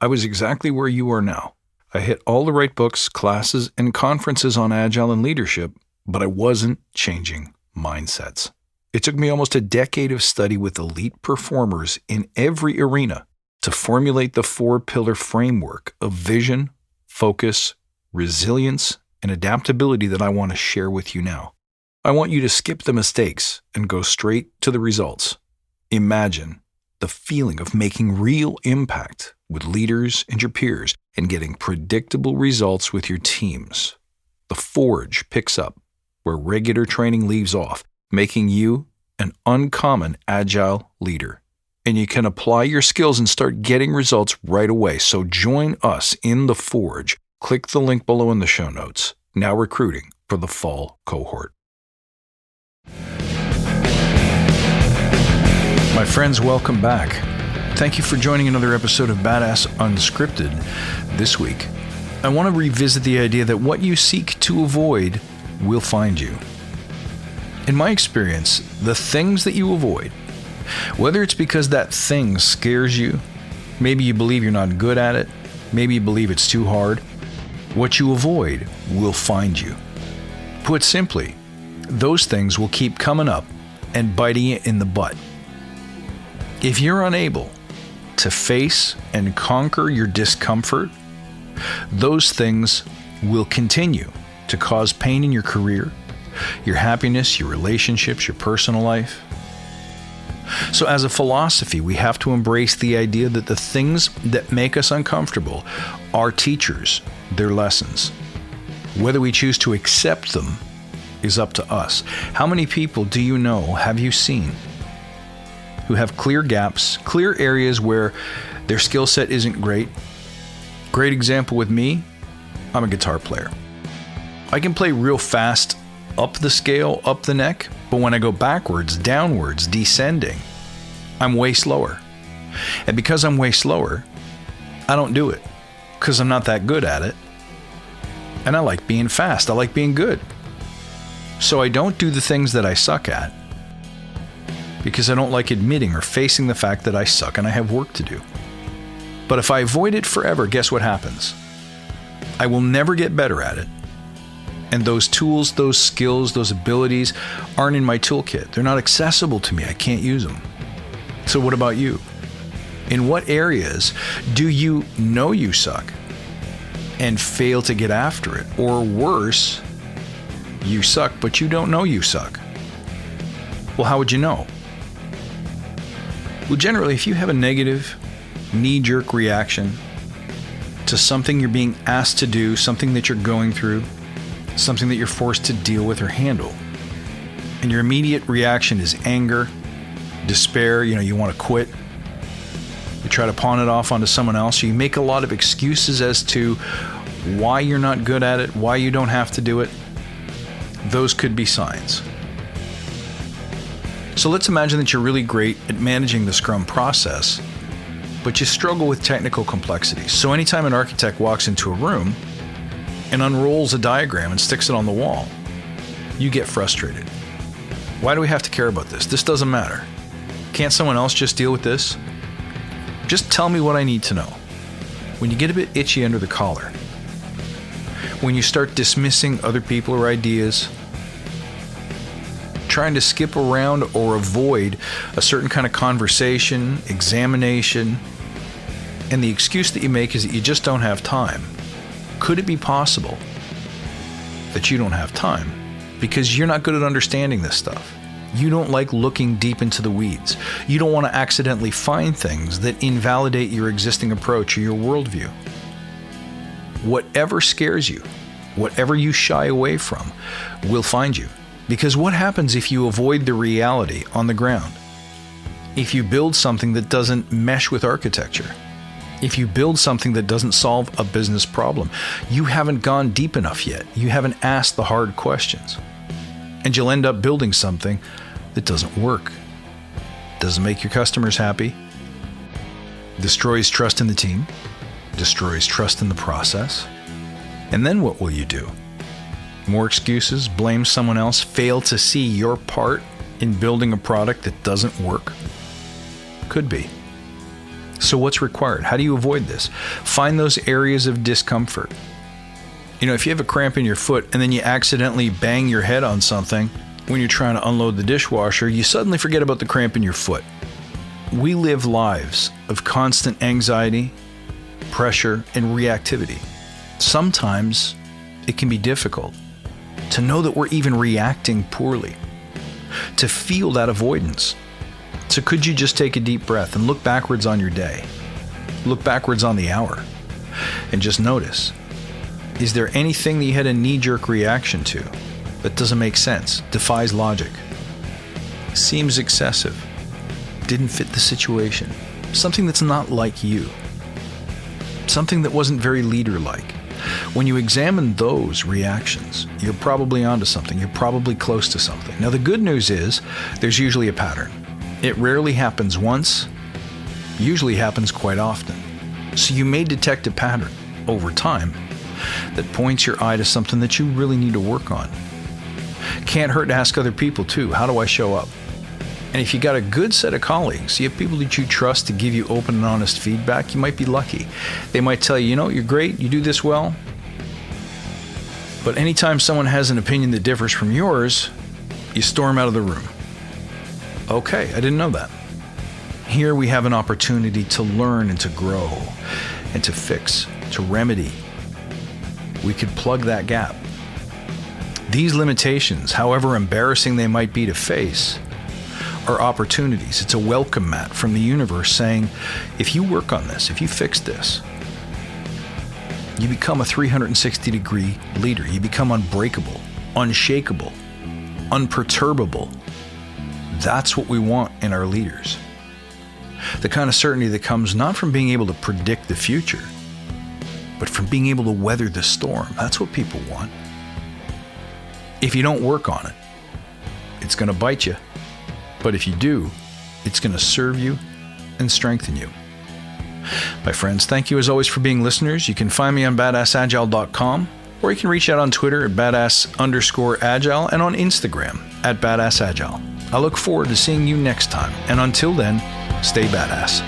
I was exactly where you are now. I hit all the right books, classes, and conferences on Agile and leadership, but I wasn't changing mindsets. It took me almost a decade of study with elite performers in every arena to formulate the 4-pillar framework of vision, focus, resilience, and adaptability that I want to share with you now. I want you to skip the mistakes and go straight to the results. Imagine the feeling of making real impact with leaders and your peers and getting predictable results with your teams. The Forge picks up where regular training leaves off, making you an uncommon Agile leader. And you can apply your skills and start getting results right away. So join us in the Forge. Click the link below in the show notes. Now recruiting for the fall cohort. My friends, welcome back. Thank you for joining another episode of Badass Unscripted. This week, I want to revisit the idea that what you seek to avoid will find you. In my experience, the things that you avoid, whether it's because that thing scares you, maybe you believe you're not good at it, maybe you believe it's too hard, what you avoid will find you. Put simply, those things will keep coming up and biting you in the butt. If you're unable to face and conquer your discomfort, those things will continue to cause pain in your career, your happiness, your relationships, your personal life. So as a philosophy, we have to embrace the idea that the things that make us uncomfortable are teachers, they're lessons. Whether we choose to accept them is up to us. How many people do you know, have you seen, who have clear gaps, clear areas where their skill set isn't great? Great example with me, I'm a guitar player. I can play real fast up the scale, up the neck, but when I go backwards, downwards, descending, I'm way slower. And because I'm way slower, I don't do it because I'm not that good at it. And I like being fast. I like being good. So I don't do the things that I suck at because I don't like admitting or facing the fact that I suck and I have work to do. But if I avoid it forever, guess what happens? I will never get better at it. And those tools, those skills, those abilities aren't in my toolkit. They're not accessible to me. I can't use them. So what about you? In what areas do you know you suck and fail to get after it? Or worse, you suck, but you don't know you suck. Well, how would you know? Well, generally, if you have a negative, knee-jerk reaction to something you're being asked to do, something that you're going through, something that you're forced to deal with or handle, and your immediate reaction is anger, despair, you want to quit, you try to pawn it off onto someone else, you make a lot of excuses as to why you're not good at it, why you don't have to do it, those could be signs. So let's imagine that you're really great at managing the Scrum process, but you struggle with technical complexities. So anytime an architect walks into a room and unrolls a diagram and sticks it on the wall, you get frustrated. Why do we have to care about this? This doesn't matter. Can't someone else just deal with this? Just tell me what I need to know. When you get a bit itchy under the collar, when you start dismissing other people or ideas, trying to skip around or avoid a certain kind of conversation, examination, and the excuse that you make is that you just don't have time. Could it be possible that you don't have time because you're not good at understanding this stuff? You don't like looking deep into the weeds. You don't want to accidentally find things that invalidate your existing approach or your worldview. Whatever scares you, whatever you shy away from, will find you. Because what happens if you avoid the reality on the ground? If you build something that doesn't mesh with architecture, if you build something that doesn't solve a business problem, you haven't gone deep enough yet. You haven't asked the hard questions. And you'll end up building something that doesn't work, doesn't make your customers happy, destroys trust in the team, destroys trust in the process. And then what will you do? More excuses, blame someone else, fail to see your part in building a product that doesn't work? Could be. So what's required? How do you avoid this? Find those areas of discomfort. If you have a cramp in your foot and then you accidentally bang your head on something when you're trying to unload the dishwasher, you suddenly forget about the cramp in your foot. We live lives of constant anxiety, pressure, and reactivity. Sometimes it can be difficult to know that we're even reacting poorly, to feel that avoidance. So could you just take a deep breath and look backwards on your day? Look backwards on the hour and just notice, is there anything that you had a knee-jerk reaction to that doesn't make sense, defies logic, seems excessive, didn't fit the situation, something that's not like you, something that wasn't very leader-like? When you examine those reactions, you're probably onto something. You're probably close to something. Now, the good news is there's usually a pattern. It rarely happens once, usually happens quite often. So you may detect a pattern over time that points your eye to something that you really need to work on. Can't hurt to ask other people too, how do I show up? And if you got a good set of colleagues, you have people that you trust to give you open and honest feedback, you might be lucky. They might tell you, you're great, you do this well. But anytime someone has an opinion that differs from yours, you storm out of the room. Okay, I didn't know that. Here we have an opportunity to learn and to grow and to fix, to remedy. We could plug that gap. These limitations, however embarrassing they might be to face, are opportunities. It's a welcome mat from the universe saying, if you work on this, if you fix this, you become a 360-degree leader. You become unbreakable, unshakable, unperturbable. That's what we want in our leaders. The kind of certainty that comes not from being able to predict the future, but from being able to weather the storm. That's what people want. If you don't work on it, it's going to bite you. But if you do, it's going to serve you and strengthen you. My friends, thank you as always for being listeners. You can find me on badassagile.com, or you can reach out on Twitter at badass_agile and on Instagram at badassagile. I look forward to seeing you next time. And until then, stay badass.